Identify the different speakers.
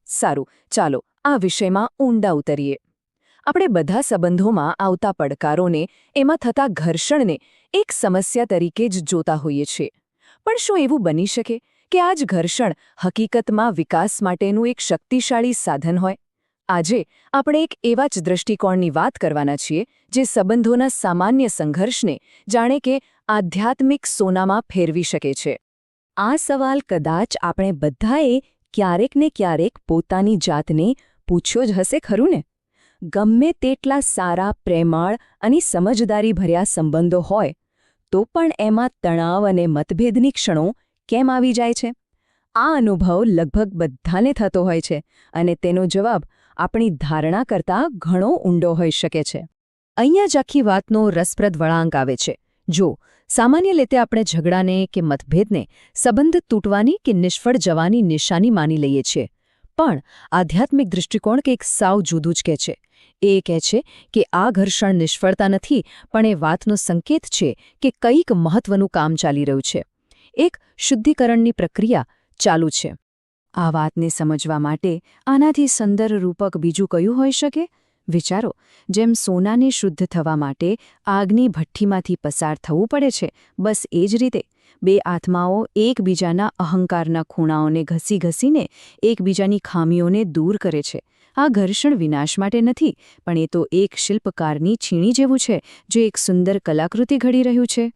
Speaker 1: સારું, ચાલો આ વિષયમાં ઊંડા ઉતરીએ. આપણે બધા સંબંધોમાં આવતા પડકારોને, એમાં થતા ઘર્ષણને એક સમસ્યા તરીકે જ જોતા હોઈએ છીએ. પણ શું એવું બની શકે કે આ જ ઘર્ષણ હકીકતમાં વિકાસ માટેનું એક શક્તિશાળી સાધન હોય? આજે આપણે એક એવા જ દૃષ્ટિકોણની વાત કરવાના છીએ જે સંબંધોના સામાન્ય સંઘર્ષને જાણે કે આધ્યાત્મિક સોનામાં ફેરવી શકે છે. આ સવાલ કદાચ આપણે બધાએ ક્યારેક ને ક્યારેક પોતાની જાતને પૂછ્યો જ હશે ખરું ને? ગમે તેટલા સારા, પ્રેમાળ અને સમજદારીભર્યા સંબંધો હોય તો પણ એમાં તણાવ અને મતભેદની ક્ષણો કેમ આવી જાય છે? આ અનુભવ લગભગ બધાને થતો હોય છે અને તેનો જવાબ આપણી ધારણા કરતાં ઘણો ઊંડો હોઈ શકે છે. અહીંયા જ આખી વાતનો રસપ્રદ વળાંક આવે છે. જો સામાન્ય રીતે આપણે ઝઘડાને કે મતભેદને સંબંધ તૂટવાની કે નિષ્ફળ જવાની નિશાની માની લઈએ છીએ, પણ આધ્યાત્મિક દૃષ્ટિકોણ કંઈક સાવ જુદું જ કહે છે. એ કહે છે કે આ ઘર્ષણ નિષ્ફળતા નથી, પણ એ વાતનો સંકેત છે કે કંઈક મહત્વનું કામ ચાલી રહ્યું છે. એક શુદ્ધિકરણની પ્રક્રિયા ચાલુ છે. આ વાતને સમજવા માટે આનાથી સુંદર રૂપક બીજું કયું હોઈ શકે? વિચારો, જેમ સોનાને શુદ્ધ થવા માટે આગની ભઠ્ઠીમાંથી પસાર થવું પડે છે, બસ એ જ રીતે બે આત્માઓ એકબીજાના અહંકારના ખૂણાઓને ઘસીને એકબીજાની ખામીઓને દૂર કરે છે. આ ઘર્ષણ વિનાશ માટે નથી, પણ એ તો એક શિલ્પકારની છીણી જેવું છે જે એક સુંદર કલાકૃતિ ઘડી રહ્યું છે.